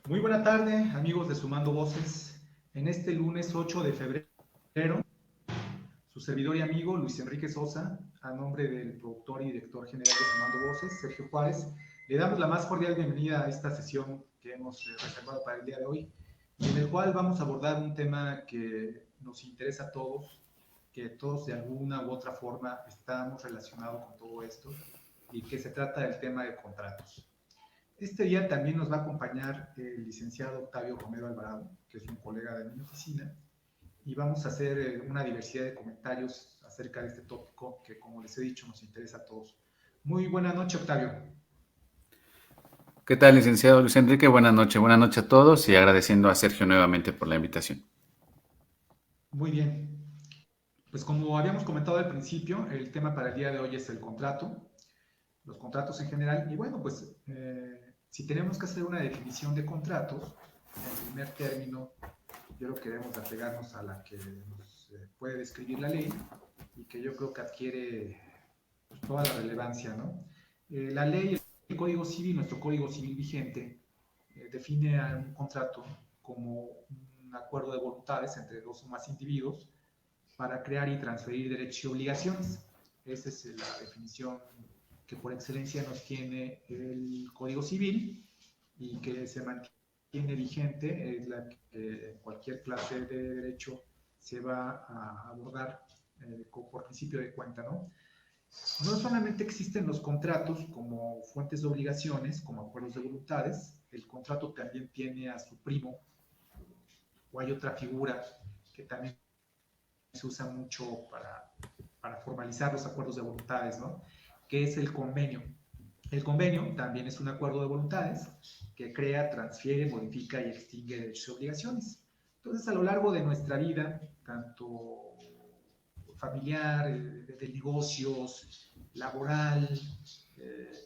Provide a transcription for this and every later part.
Muy buena tarde, amigos de Sumando Voces. En este lunes 8 de febrero, su servidor y amigo Luis Enrique Sosa, a nombre del productor y director general de Sumando Voces, Sergio Juárez, le damos la más cordial bienvenida a esta sesión que hemos reservado para el día de hoy, y en el cual vamos a abordar un tema que nos interesa a todos, que todos de alguna u otra forma estamos relacionados con todo esto, y que se trata del tema de contratos. Este día también nos va a acompañar el licenciado Octavio Romero Alvarado, que es un colega de mi oficina, y vamos a hacer una diversidad de comentarios acerca de este tópico que, como les he dicho, nos interesa a todos. Muy buena noche, Octavio. ¿Qué tal, licenciado Luis Enrique? Buenas noches a todos y agradeciendo a Sergio nuevamente por la invitación. Muy bien. Pues como habíamos comentado al principio, el tema para el día de hoy es el contrato, los contratos en general, y bueno, pues si tenemos que hacer una definición de contratos, en primer término, yo creo que debemos apegarnos a la que nos puede describir la ley y que yo creo que adquiere pues, toda la relevancia, ¿no? La ley, el Código Civil, nuestro Código Civil vigente, define a un contrato como un acuerdo de voluntades entre dos o más individuos para crear y transferir derechos y obligaciones. Esa es la definición que por excelencia nos tiene el Código Civil y que se mantiene vigente, es la que en cualquier clase de derecho se va a abordar por principio de cuenta, ¿no? No solamente existen los contratos como fuentes de obligaciones, como acuerdos de voluntades, el contrato también tiene a su primo, o hay otra figura que también se usa mucho para formalizar los acuerdos de voluntades, ¿no? Que es el convenio. El convenio también es un acuerdo de voluntades que crea, transfiere, modifica y extingue derechos y obligaciones. Entonces, a lo largo de nuestra vida, tanto familiar, de negocios, laboral,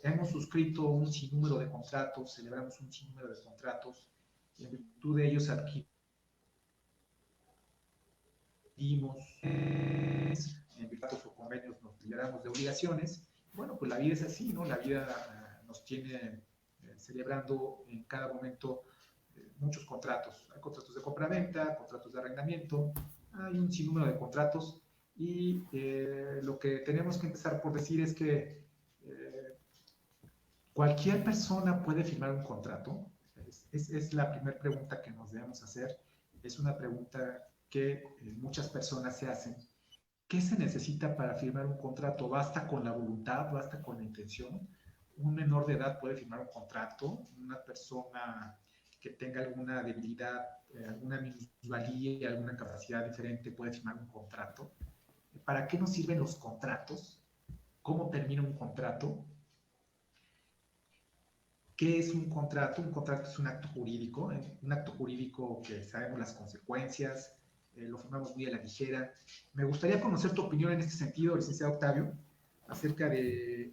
hemos suscrito un sinnúmero de contratos, celebramos un sinnúmero de contratos, y en virtud de ellos adquirimos en virtud o convenios nos liberamos de obligaciones. Bueno, pues la vida es así, ¿no? La vida nos tiene celebrando en cada momento muchos contratos. Hay contratos de compraventa, contratos de arrendamiento, hay un sinnúmero de contratos y lo que tenemos que empezar por decir es que cualquier persona puede firmar un contrato. Es la primera pregunta que nos debemos hacer. Es una pregunta que muchas personas se hacen. ¿Qué se necesita para firmar un contrato? ¿Basta con la voluntad? ¿Basta con la intención? Un menor de edad puede firmar un contrato. Una persona que tenga alguna debilidad, alguna minusvalía, alguna capacidad diferente puede firmar un contrato. ¿Para qué nos sirven los contratos? ¿Cómo termina un contrato? ¿Qué es un contrato? Un contrato es un acto jurídico, un acto jurídico que sabemos las consecuencias, lo firmamos muy a la ligera. Me gustaría conocer tu opinión en este sentido, licenciado Octavio, acerca de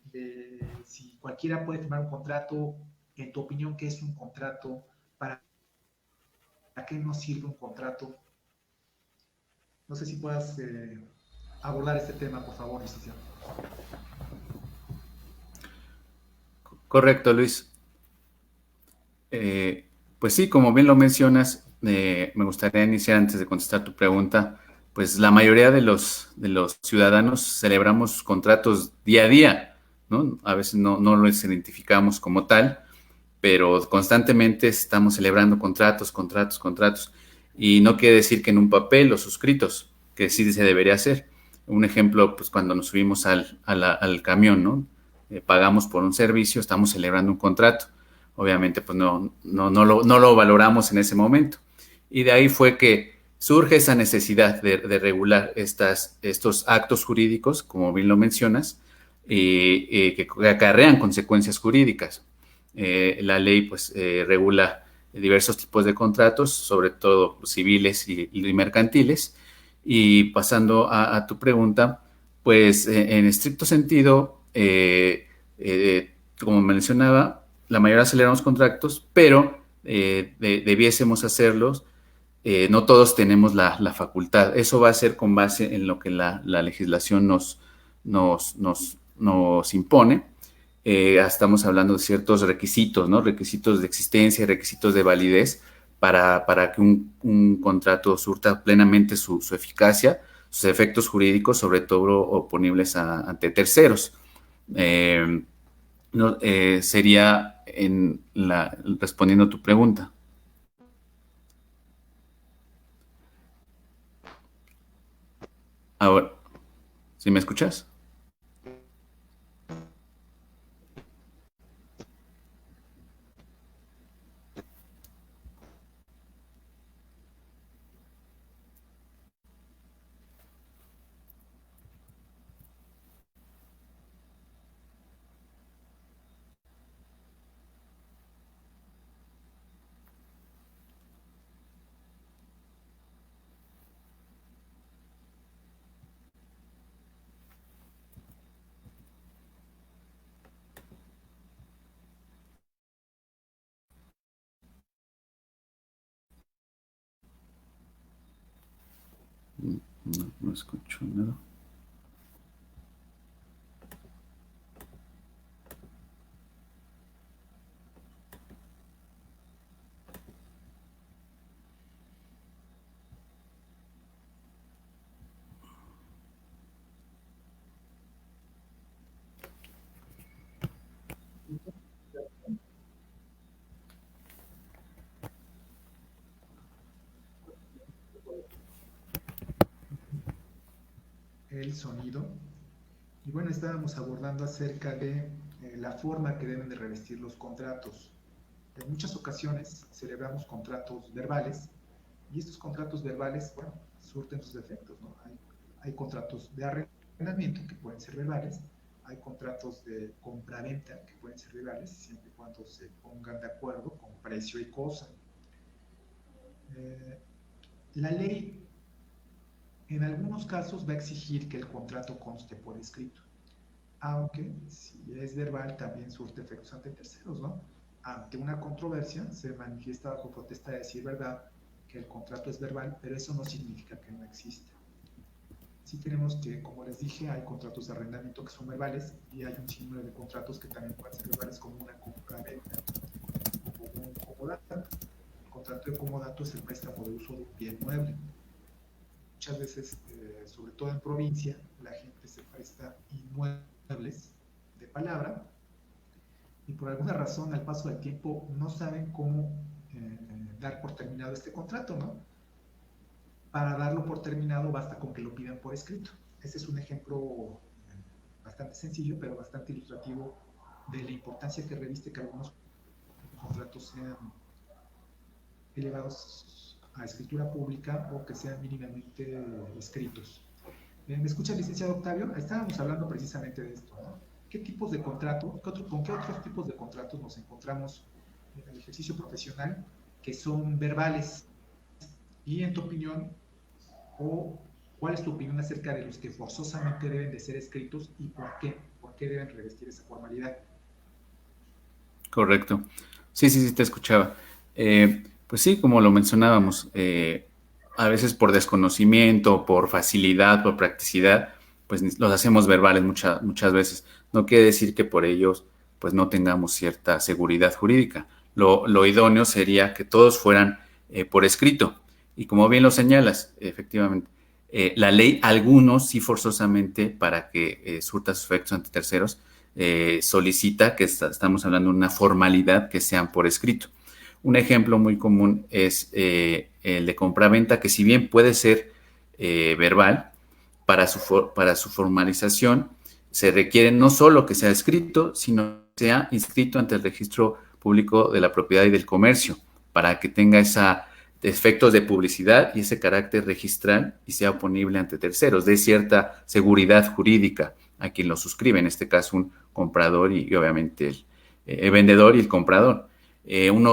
si cualquiera puede firmar un contrato. En tu opinión, ¿qué es un contrato? ¿Para qué nos sirve un contrato? No sé si puedas abordar este tema, por favor, licenciado. Correcto, Luis. Pues sí, como bien lo mencionas, me gustaría iniciar antes de contestar tu pregunta. Pues la mayoría de los ciudadanos celebramos contratos día a día, ¿no? A veces no los identificamos como tal, pero constantemente estamos celebrando contratos, y no quiere decir que en un papel o suscritos, que sí se debería hacer. Un ejemplo, pues cuando nos subimos al camión, ¿no? Pagamos por un servicio, estamos celebrando un contrato. Obviamente, pues no lo valoramos en ese momento. Y de ahí fue que surge esa necesidad de regular estos actos jurídicos, como bien lo mencionas, que acarrean consecuencias jurídicas. La ley pues regula diversos tipos de contratos, sobre todo civiles y mercantiles. Y pasando a tu pregunta, pues en estricto sentido, como mencionaba, la mayoría aceleramos contratos, pero debiésemos hacerlos. No todos tenemos la facultad. Eso va a ser con base en lo que la legislación nos impone. estamos hablando de ciertos requisitos, ¿no? Requisitos de existencia, requisitos de validez para que un contrato surta plenamente su eficacia, sus efectos jurídicos, sobre todo oponibles ante terceros. No, sería respondiendo a tu pregunta. Ahora, ¿sí me escuchas? No escucho nada. El sonido. Y bueno, estábamos abordando acerca de la forma que deben de revestir los contratos. En muchas ocasiones celebramos contratos verbales y estos contratos verbales, bueno, surten sus efectos, ¿no? Hay contratos de arrendamiento que pueden ser verbales, hay contratos de compraventa que pueden ser verbales, siempre y cuando se pongan de acuerdo con precio y cosa. Eh, la ley en algunos casos va a exigir que el contrato conste por escrito, aunque si es verbal también surte efectos ante terceros, ¿no? Ante una controversia se manifiesta bajo protesta de decir verdad que el contrato es verbal, pero eso no significa que no exista. Sí tenemos que, como les dije, hay contratos de arrendamiento que son verbales y hay un sinnúmero de contratos que también pueden ser verbales como una compraventa o como un comodato. El contrato de comodato es el préstamo de uso de un bien mueble. Muchas veces, sobre todo en provincia, la gente se presta inmuebles de palabra y por alguna razón al paso del tiempo no saben cómo dar por terminado este contrato, ¿no? Para darlo por terminado basta con que lo pidan por escrito. Ese es un ejemplo bastante sencillo, pero bastante ilustrativo de la importancia que reviste que algunos contratos sean elevados a escritura pública o que sean mínimamente escritos. ¿Me escucha, licenciado Octavio? Estábamos hablando precisamente de esto, ¿no? ¿Qué tipos de contratos, con qué otros tipos de contratos nos encontramos en el ejercicio profesional que son verbales? Y en tu opinión, o cuál es tu opinión acerca de los que forzosamente deben de ser escritos y por qué deben revestir esa formalidad. Correcto. Sí, sí, sí, te escuchaba. Pues sí, como lo mencionábamos, a veces por desconocimiento, por facilidad, por practicidad, pues los hacemos verbales muchas veces. No quiere decir que por ellos pues no tengamos cierta seguridad jurídica. Lo idóneo sería que todos fueran por escrito. Y como bien lo señalas, efectivamente, la ley, algunos sí forzosamente para que surta sus efectos ante terceros, solicita que estamos hablando de una formalidad que sean por escrito. Un ejemplo muy común es el de compraventa, que si bien puede ser verbal, para su formalización se requiere no solo que sea escrito, sino que sea inscrito ante el registro público de la propiedad y del comercio, para que tenga esos efectos de publicidad y ese carácter registral y sea oponible ante terceros, de cierta seguridad jurídica a quien lo suscribe, en este caso un comprador y obviamente el vendedor y el comprador.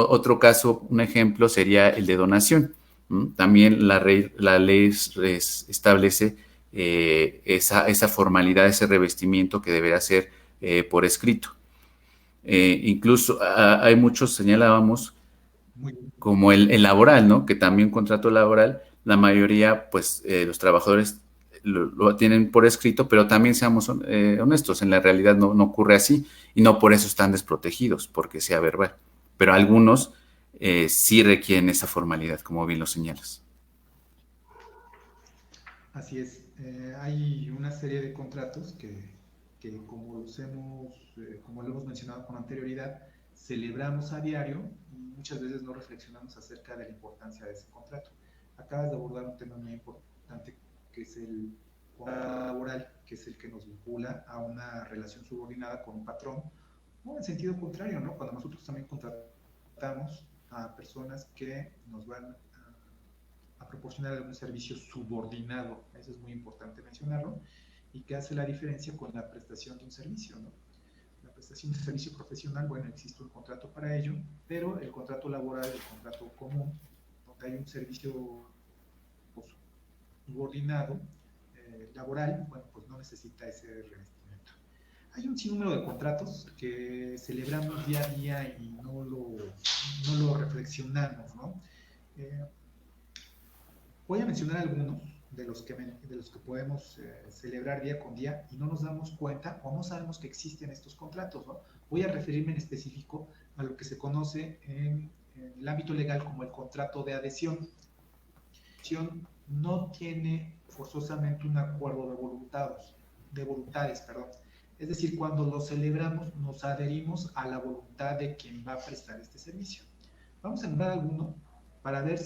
Otro caso, un ejemplo sería el de donación. También la ley establece esa formalidad, ese revestimiento que deberá ser por escrito. Incluso hay muchos, señalábamos, como el laboral, ¿no? Que también contrato laboral, la mayoría, pues, los trabajadores lo tienen por escrito, pero también seamos honestos, en la realidad no ocurre así y no por eso están desprotegidos, porque sea verbal. Pero algunos sí requieren esa formalidad, como bien lo señalas. Así es. Hay una serie de contratos que como lo hemos mencionado con anterioridad, celebramos a diario y muchas veces no reflexionamos acerca de la importancia de ese contrato. Acabas de abordar un tema muy importante que es el contrato laboral, que es el que nos vincula a una relación subordinada con un patrón, o en sentido contrario, ¿no? Cuando nosotros también contratamos a personas que nos van a proporcionar algún servicio subordinado, eso es muy importante mencionarlo, y que hace la diferencia con la prestación de un servicio, ¿no? La prestación de servicio profesional, bueno, existe un contrato para ello, pero el contrato laboral, el contrato común, donde hay un servicio subordinado laboral, bueno, pues no necesita ese revestimiento. Hay un sinnúmero de contratos que celebramos día a día y no lo reflexionamos, ¿no? Voy a mencionar algunos de los que podemos celebrar día con día y no nos damos cuenta o no sabemos que existen estos contratos, ¿no? Voy a referirme en específico a lo que se conoce en el ámbito legal como el contrato de adhesión. No tiene forzosamente un acuerdo de voluntades. Es decir, cuando lo celebramos nos adherimos a la voluntad de quien va a prestar este servicio. Vamos a nombrar alguno para ver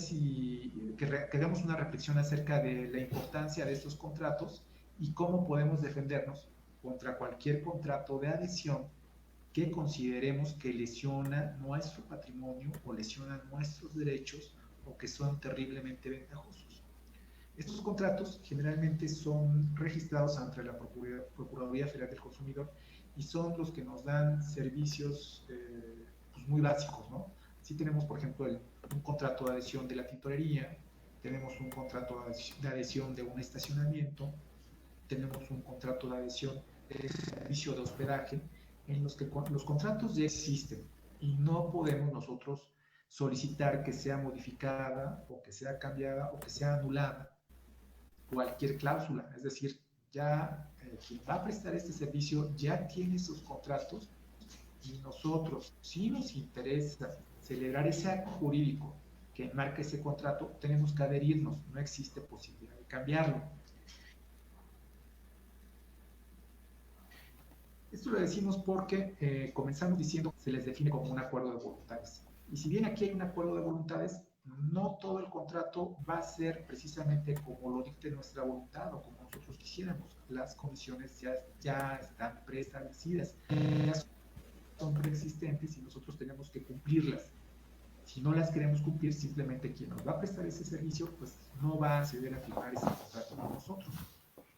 que hagamos una reflexión acerca de la importancia de estos contratos y cómo podemos defendernos contra cualquier contrato de adhesión que consideremos que lesiona nuestro patrimonio o lesiona nuestros derechos o que son terriblemente ventajosos. Estos contratos generalmente son registrados ante la Procuraduría Federal del Consumidor y son los que nos dan servicios pues muy básicos, ¿no? Sí tenemos, por ejemplo, un contrato de adhesión de la tintorería, tenemos un contrato de adhesión de un estacionamiento, tenemos un contrato de adhesión de servicio de hospedaje, en los que los contratos ya existen y no podemos nosotros solicitar que sea modificada o que sea cambiada o que sea anulada cualquier cláusula. Es decir, ya quien va a prestar este servicio ya tiene sus contratos y nosotros, si nos interesa celebrar ese acto jurídico que enmarca ese contrato, tenemos que adherirnos, no existe posibilidad de cambiarlo. Esto lo decimos porque comenzamos diciendo que se les define como un acuerdo de voluntades. Y si bien aquí hay un acuerdo de voluntades, no todo el contrato va a ser precisamente como lo dicte nuestra voluntad o como nosotros quisiéramos. Las condiciones ya están preestablecidas, son preexistentes y nosotros tenemos que cumplirlas. Si no las queremos cumplir, simplemente quien nos va a prestar ese servicio, pues no va a acceder a firmar ese contrato con nosotros.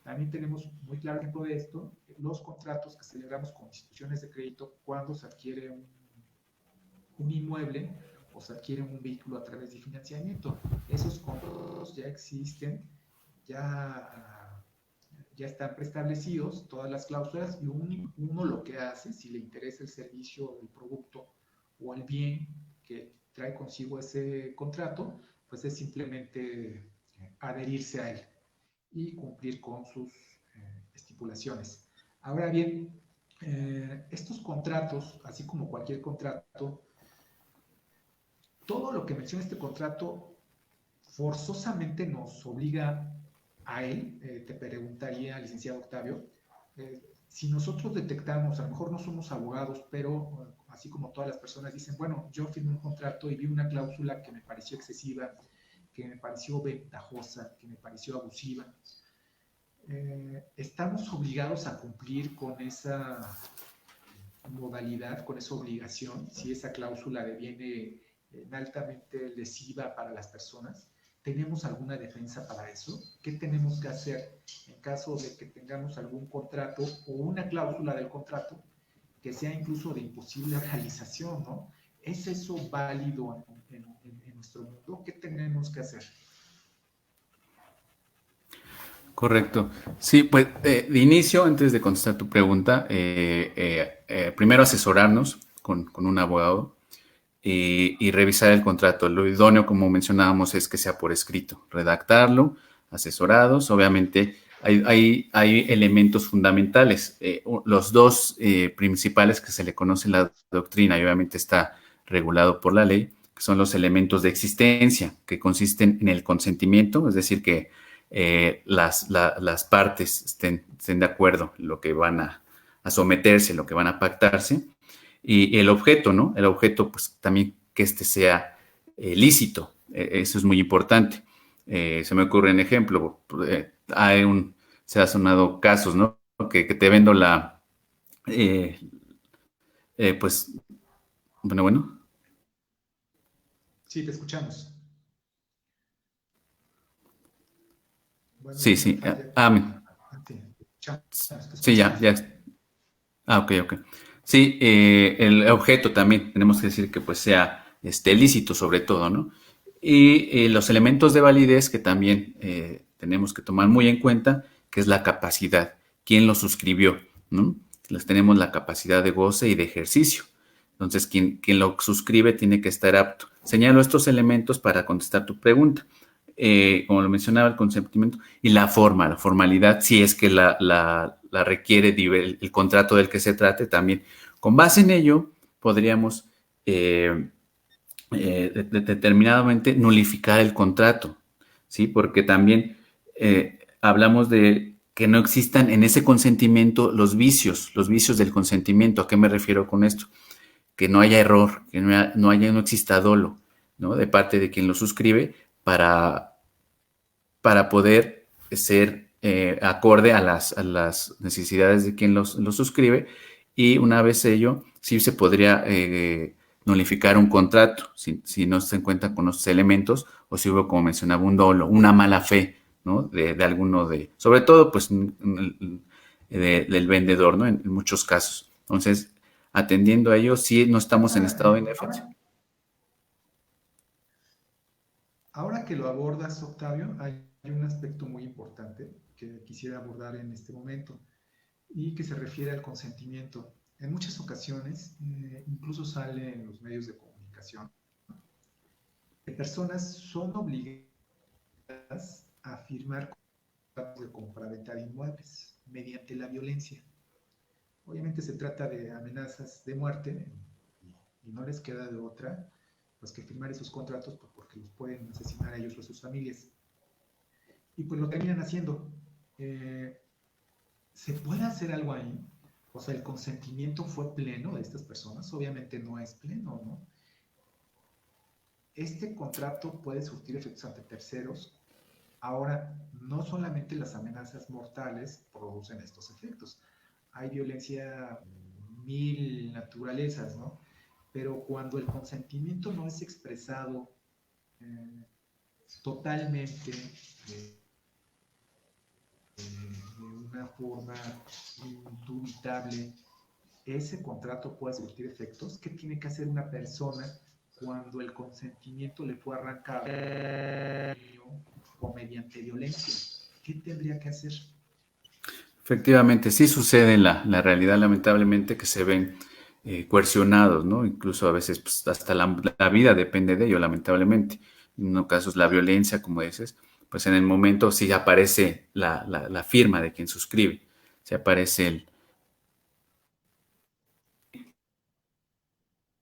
También tenemos muy claro ejemplo de esto, los contratos que celebramos con instituciones de crédito cuando se adquiere un inmueble o se adquiere un vehículo a través de financiamiento. Esos contratos ya existen, ya están preestablecidos todas las cláusulas y uno lo que hace, si le interesa el servicio, el producto o el bien que trae consigo ese contrato, pues es simplemente adherirse a él y cumplir con sus estipulaciones. Ahora bien, estos contratos, así como cualquier contrato, todo lo que menciona este contrato forzosamente nos obliga a él. Te preguntaría, licenciado Octavio, si nosotros detectamos, a lo mejor no somos abogados, pero así como todas las personas dicen, bueno, yo firmé un contrato y vi una cláusula que me pareció excesiva, que me pareció ventajosa, que me pareció abusiva. Estamos obligados a cumplir con esa modalidad, con esa obligación, si esa cláusula deviene altamente lesiva para las personas. ¿Tenemos alguna defensa para eso? ¿Qué tenemos que hacer en caso de que tengamos algún contrato o una cláusula del contrato que sea incluso de imposible realización, ¿no? ¿Es eso válido en nuestro mundo? ¿Qué tenemos que hacer? Correcto. Sí, pues de inicio, antes de contestar tu pregunta, primero asesorarnos con un abogado y revisar el contrato. Lo idóneo, como mencionábamos, es que sea por escrito, redactarlo, asesorados. Obviamente, hay elementos fundamentales. Los dos principales que se le conoce en la doctrina, y obviamente está regulado por la ley, que son los elementos de existencia, que consisten en el consentimiento, es decir, que las partes estén de acuerdo en lo que van a someterse, lo que van a pactarse, y el objeto, ¿no? El objeto, pues también que este sea lícito, eso es muy importante. Se me ocurre un ejemplo, se ha sonado casos, ¿no? Que te vendo eh, pues, bueno. Sí, te escuchamos. Bueno, Sí, creo que sí. falla aquí. Sí, te Sí, ya, escuchamos. ya. Ok, ok. Sí, el objeto también tenemos que decir que pues sea lícito sobre todo, ¿no? Y los elementos de validez que también tenemos que tomar muy en cuenta, que es la capacidad, quién lo suscribió, ¿no? Les tenemos la capacidad de goce y de ejercicio. Entonces, quien lo suscribe tiene que estar apto. Señalo estos elementos para contestar tu pregunta. Como lo mencionaba, el consentimiento y la forma, la formalidad, si es que la requiere el contrato del que se trate también. Con base en ello, podríamos determinadamente nulificar el contrato, ¿sí? Porque también hablamos de que no existan en ese consentimiento los vicios del consentimiento. ¿A qué me refiero con esto? Que no haya error, que no exista dolo, ¿no? De parte de quien lo suscribe para poder ser acorde a las necesidades de quien lo suscribe, y una vez ello, sí se podría nulificar un contrato si no se encuentra con los elementos, o si hubo, como mencionaba, un dolo, una mala fe, ¿no? De alguno sobre todo, pues, del vendedor, ¿no? En muchos casos. Entonces, atendiendo a ello, sí no estamos en estado de indefensión. Ahora que lo abordas, Octavio, hay un aspecto muy importante que quisiera abordar en este momento y que se refiere al consentimiento. En muchas ocasiones, incluso sale en los medios de comunicación, que personas son obligadas a firmar contratos de compraventa de inmuebles mediante la violencia. Obviamente se trata de amenazas de muerte y no les queda de otra pues que firmar esos contratos pues, porque los pueden asesinar a ellos o a sus familias. Y pues lo terminan haciendo. Eh, ¿Se puede hacer algo ahí? O sea, el consentimiento fue pleno de estas personas. Obviamente no es pleno, ¿no? Este contrato puede surtir efectos ante terceros. Ahora, no solamente las amenazas mortales producen estos efectos. Hay violencia mil naturalezas, ¿no? Pero cuando el consentimiento no es expresado eh, totalmente de una forma indubitable, ese contrato puede surtir efectos. ¿Qué tiene que hacer una persona cuando el consentimiento le fue arrancado o mediante violencia? ¿Qué tendría que hacer? Efectivamente, sí sucede en la realidad, lamentablemente, que se ven coercionados, ¿no? Incluso a veces pues, hasta la vida depende de ello, lamentablemente. En unos casos la violencia, como dices, pues en el momento sí aparece la firma de quien suscribe, se aparece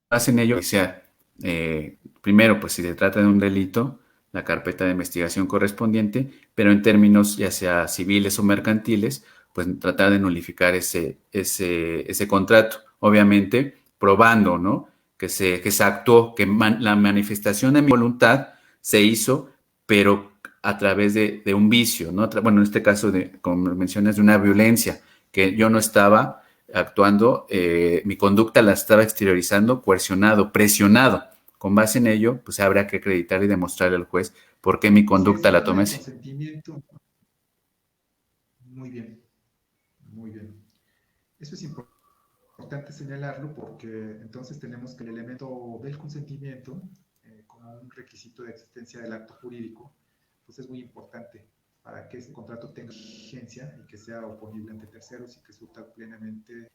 hacen ello, y sea, primero, pues si se trata de un delito, la carpeta de investigación correspondiente, pero en términos ya sea civiles o mercantiles, pues tratar de nulificar ese contrato. Obviamente, probando, ¿no? Que se actuó, la manifestación de mi voluntad se hizo, pero a través de un vicio, ¿no? Bueno, en este caso, como mencionas, de una violencia, que yo no estaba actuando, mi conducta la estaba exteriorizando, coercionado, presionado. Con base en ello, pues habrá que acreditar y demostrarle al juez por qué mi Si conducta ese la tema tomé del así. consentimiento, muy bien, muy bien. Eso es importante señalarlo porque entonces tenemos que el elemento del consentimiento, como un requisito de existencia del acto jurídico, pues es muy importante para que ese contrato tenga vigencia y que sea oponible ante terceros y que surta plenamente.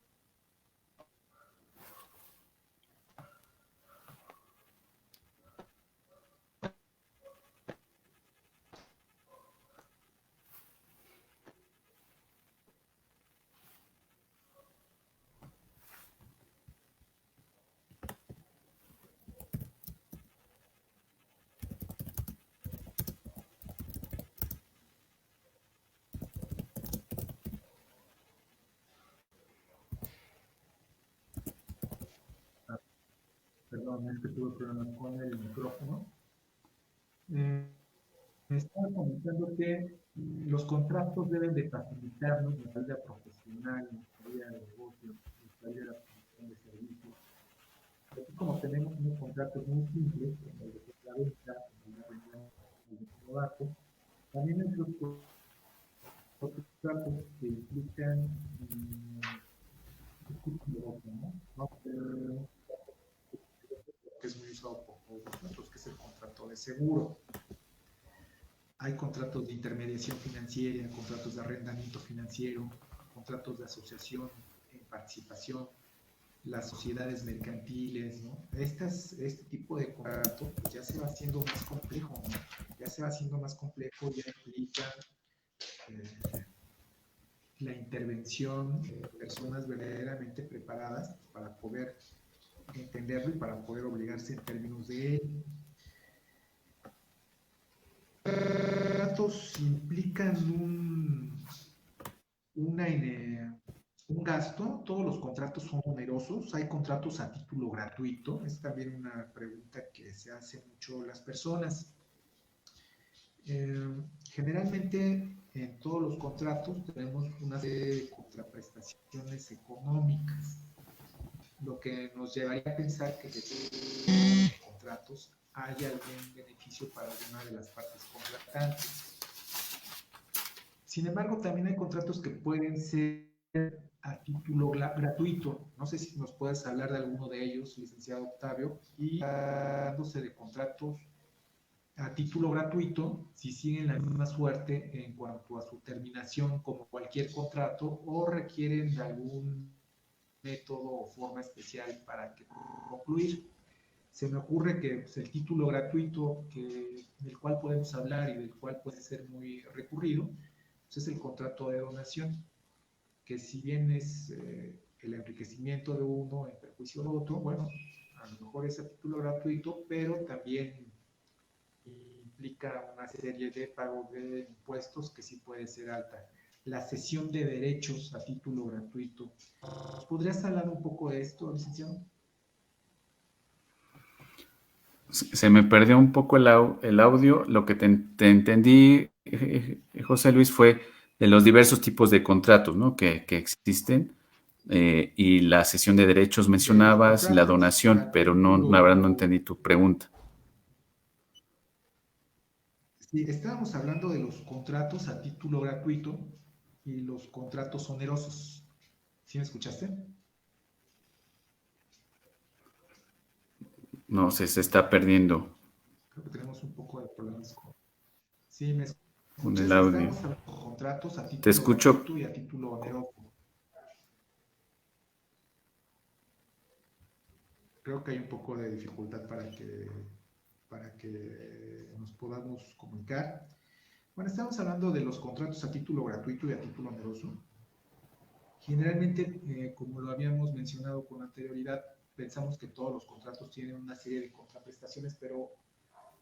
Perdón, es que tuve problemas con el micrófono. Eh, Me estaba comentando que los contratos deben de facilitarnos nuestra vida profesional, nuestra vida de negocio, nuestra vida de la producción de servicios. Así como tenemos unos contratos muy simples, como el de la venta, como la reunión, el de trabajo, también hay otros contratos que implican ¿no? ¿No? Que es muy usado por todos nosotros, que es el contrato de seguro. Hay contratos de intermediación financiera, contratos de arrendamiento financiero, contratos de asociación en participación, las sociedades mercantiles, ¿no? Este tipo de contrato pues ya se va haciendo más complejo, ¿no? Ya se va haciendo más complejo, ya implica la intervención de personas verdaderamente preparadas para poder entenderlo y para poder obligarse en términos de él. Los contratos implican un gasto, todos los contratos son onerosos, hay contratos a título gratuito, es también una pregunta que se hace mucho las personas. Generalmente en todos los contratos tenemos una serie de contraprestaciones económicas, lo que nos llevaría a pensar que en los contratos hay algún beneficio para alguna de las partes contratantes. Sin embargo, también hay contratos que pueden ser a título gratuito. No sé si nos puedes hablar de alguno de ellos, licenciado Octavio, y dándose de contratos a título gratuito, si siguen la misma suerte en cuanto a su terminación como cualquier contrato o requieren de algún método o forma especial para que concluir. Se me ocurre que pues, el título gratuito del cual podemos hablar y del cual puede ser muy recurrido, pues es el contrato de donación, que si bien es el enriquecimiento de uno en perjuicio de otro, bueno, a lo mejor es a título gratuito, pero también implica una serie de pagos de impuestos que sí puede ser alta. La cesión de derechos a título gratuito. ¿Podrías hablar un poco de esto, licenciado? Se me perdió un poco el audio. Lo que te entendí, José Luis, fue de los diversos tipos de contratos, ¿no? que existen. Y la cesión de derechos De los mencionabas y la contratos donación, a pero no, la verdad no título... entendí tu pregunta. Sí, estábamos hablando de los contratos a título gratuito y los contratos onerosos. ¿Sí me escuchaste? No sé, se está perdiendo Creo que tenemos un poco de problemas con... Sí, me con el escuchas. audio. Estábamos hablando de contratos a Te título escucho. gratuito y a título oneroso. Creo que hay un poco de dificultad para que nos podamos comunicar. Bueno, estamos hablando de los contratos a título gratuito y a título oneroso. Generalmente, como lo habíamos mencionado con anterioridad, pensamos que todos los contratos tienen una serie de contraprestaciones, pero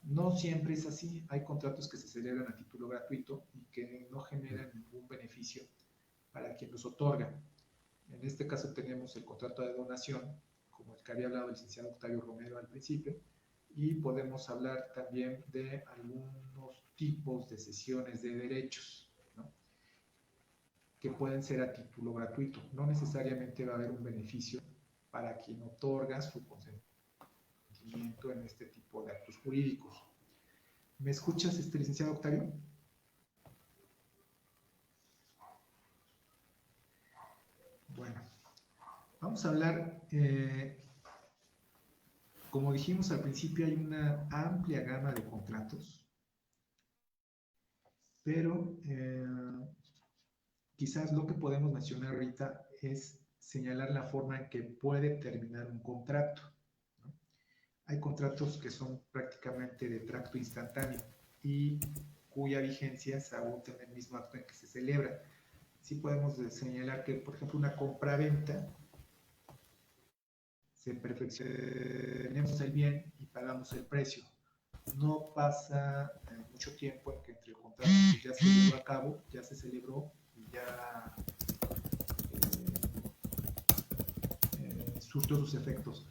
no siempre es así. Hay contratos que se celebran a título gratuito y que no generan ningún beneficio para quien los otorga. En este caso tenemos el contrato de donación, como el que había hablado el licenciado Octavio Romero al principio, y podemos hablar también de algunos tipos de cesiones de derechos, ¿no? Que pueden ser a título gratuito. No necesariamente va a haber un beneficio para quien otorga su consentimiento en este tipo de actos jurídicos. ¿Me escuchas, licenciado Octavio? Bueno, vamos a hablar, como dijimos al principio, hay una amplia gama de contratos, pero quizás lo que podemos mencionar ahorita es señalar la forma en que puede terminar un contrato, ¿no? Hay contratos que son prácticamente de tracto instantáneo y cuya vigencia se agota en el mismo acto en que se celebra. Sí podemos señalar que, por ejemplo, una compra-venta se perfecciona, tenemos el bien y pagamos el precio. No pasa mucho tiempo en que entre el contrato que ya se llevó a cabo, ya se celebró y ya surtió sus efectos.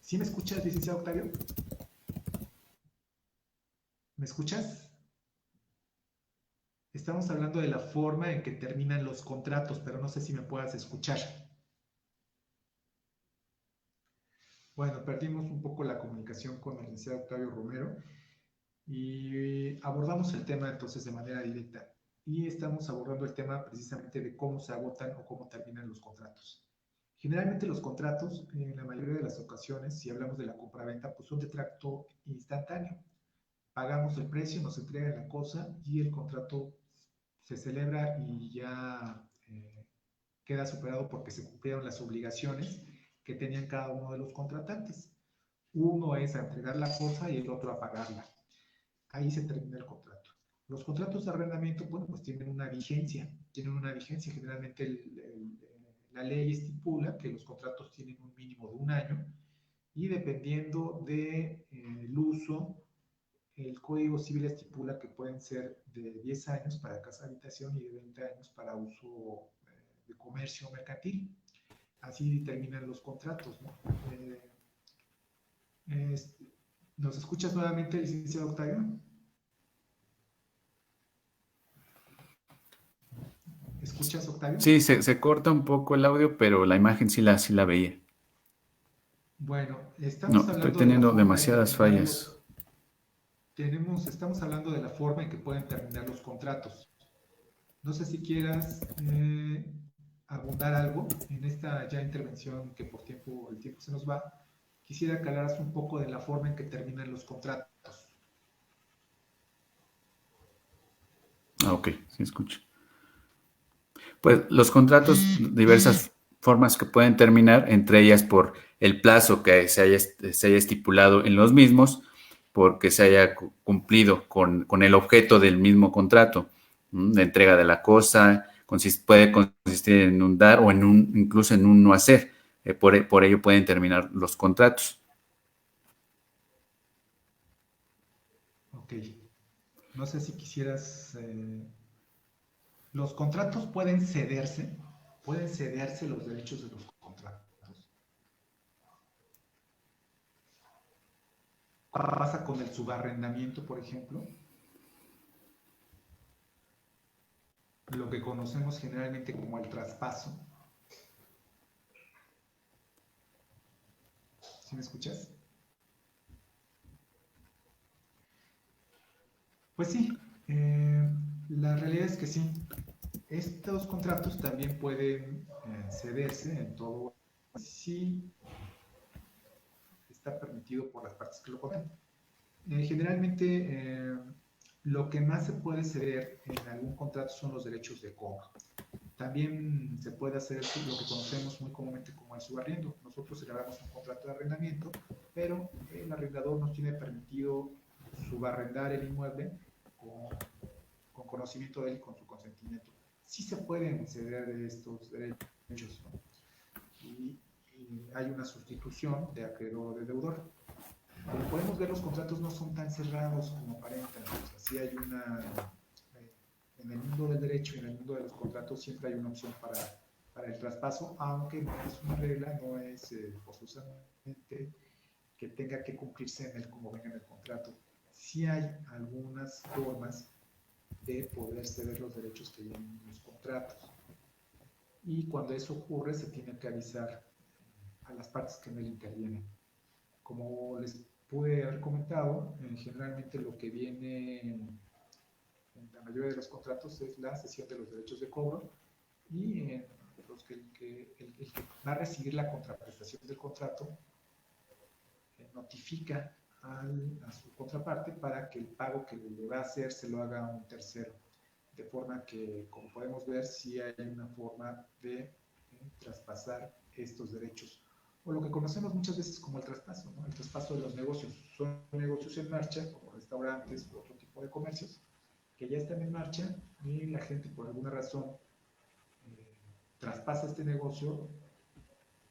¿Sí me escuchas, licenciado Octavio? ¿Me escuchas? Estamos hablando de la forma en que terminan los contratos, pero no sé si me puedas escuchar. Bueno, perdimos un poco la comunicación con el licenciado Octavio Romero y abordamos el tema entonces de manera directa. Y estamos abordando el tema precisamente de cómo se agotan o cómo terminan los contratos. Generalmente los contratos, en la mayoría de las ocasiones, si hablamos de la compraventa, pues son de tracto instantáneo. Pagamos el precio, nos entregan la cosa y el contrato se celebra y ya queda superado porque se cumplieron las obligaciones que tenían cada uno de los contratantes. Uno es a entregar la cosa y el otro a pagarla. Ahí se termina el contrato. Los contratos de arrendamiento, bueno, pues tienen una vigencia. Tienen una vigencia. Generalmente la ley estipula que los contratos tienen un mínimo de un año y dependiendo del uso, el Código Civil estipula que pueden ser de 10 años para casa habitación y de 20 años para uso de comercio mercantil. Así terminan los contratos, ¿no? Es, ¿Nos escuchas nuevamente, licenciado Octavio? ¿Escuchas, Octavio? Sí, se corta un poco el audio, pero la imagen sí la veía. Bueno, estamos No, estoy hablando de la teniendo forma en que demasiadas terminan fallas. los... Estamos hablando de la forma en que pueden terminar los contratos. No sé si quieras abundar algo en esta ya intervención que por tiempo, el tiempo se nos va. Quisiera que hablaras un poco de la forma en que terminan los contratos. Ah, ok, sí escucho. Pues los contratos, diversas formas que pueden terminar, entre ellas por el plazo que se haya estipulado en los mismos, porque se haya cumplido con el objeto del mismo contrato, de entrega de la cosa, puede consistir en un dar o incluso en un no hacer. Por ello pueden terminar los contratos. Ok. No sé si quisieras... los contratos pueden cederse los derechos de los contratos. ¿Qué pasa con el subarrendamiento, por ejemplo? Lo que conocemos generalmente como el traspaso. ¿Sí me escuchas? Pues sí, la realidad es que sí. Estos contratos también pueden cederse en todo si está permitido por las partes que lo compran. Generalmente, lo que más se puede ceder en algún contrato son los derechos de cobro. También se puede hacer lo que conocemos muy comúnmente como el subarriendo. Nosotros celebramos un contrato de arrendamiento, pero el arrendador nos tiene permitido subarrendar el inmueble con, con conocimiento de él y con su consentimiento. Sí se pueden ceder estos derechos, ¿no? Y hay una sustitución de acreedor o de deudor. Como podemos ver, los contratos no son tan cerrados como aparentan. O sea, sí hay una... en el mundo del derecho y en el mundo de los contratos siempre hay una opción para el traspaso, aunque no es una regla, no es forzosamente que tenga que cumplirse en el como venga en el contrato. Sí hay algunas formas de poder ceder los derechos que vienen en los contratos. Y cuando eso ocurre, se tiene que avisar a las partes que en él intervienen. Como les pude haber comentado, generalmente lo que viene en la mayoría de los contratos es la cesión de los derechos de cobro y los que el que va a recibir la contraprestación del contrato notifica a su contraparte para que el pago que le va a hacer se lo haga a un tercero. De forma que, como podemos ver, sí hay una forma de traspasar estos derechos. O lo que conocemos muchas veces como el traspaso, ¿no? El traspaso de los negocios. Son negocios en marcha, como restaurantes u otro tipo de comercios, que ya están en marcha y la gente por alguna razón traspasa este negocio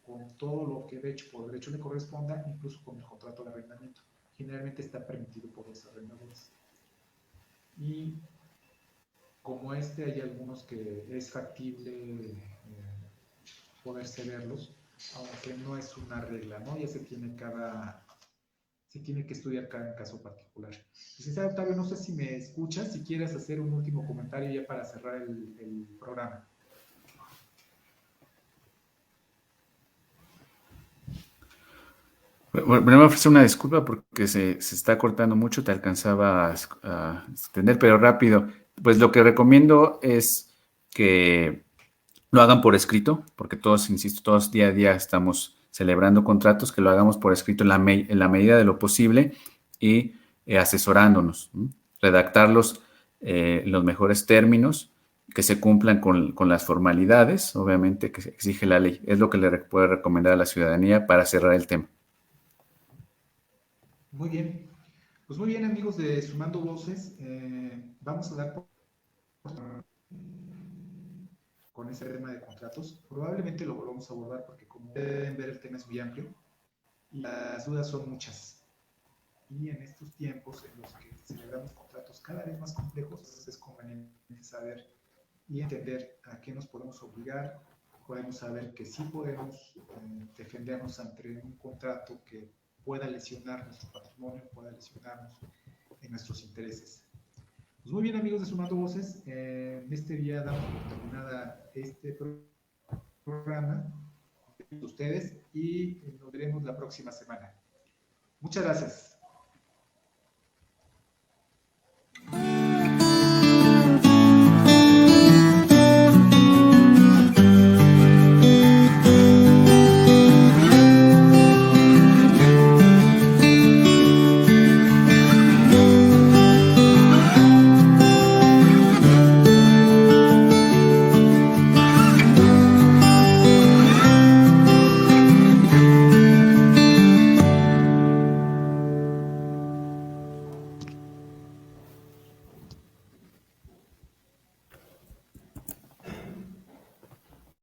con todo lo que de hecho por derecho le corresponda, incluso con el contrato de arrendamiento. Generalmente está permitido por los arrendadores. Y como hay algunos que es factible poder cederlos, aunque no es una regla, ¿no? Ya se tiene que estudiar cada caso particular. Licenciado Octavio, no sé si me escuchas, si quieres hacer un último comentario ya para cerrar el programa. Bueno, me ofrece una disculpa porque se está cortando mucho, te alcanzaba a extender, pero rápido. Pues lo que recomiendo es que lo hagan por escrito, porque todos, insisto, todos día a día estamos celebrando contratos, que lo hagamos por escrito en la medida de lo posible y asesorándonos, ¿no? Redactarlos en los mejores términos, que se cumplan con las formalidades, obviamente, que exige la ley. Es lo que le puede recomendar a la ciudadanía para cerrar el tema. Muy bien. Pues muy bien, amigos de Sumando Voces, vamos a dar con ese tema de contratos. Probablemente lo volvamos a abordar porque como pueden ver el tema es muy amplio y las dudas son muchas. Y en estos tiempos en los que celebramos contratos cada vez más complejos, es conveniente saber y entender a qué nos podemos obligar. Podemos saber que sí podemos defendernos ante un contrato que pueda lesionar nuestro patrimonio, pueda lesionarnos en nuestros intereses. Pues muy bien, amigos de Sumando Voces, en este día damos por terminada este programa de ustedes y nos veremos la próxima semana. Muchas gracias.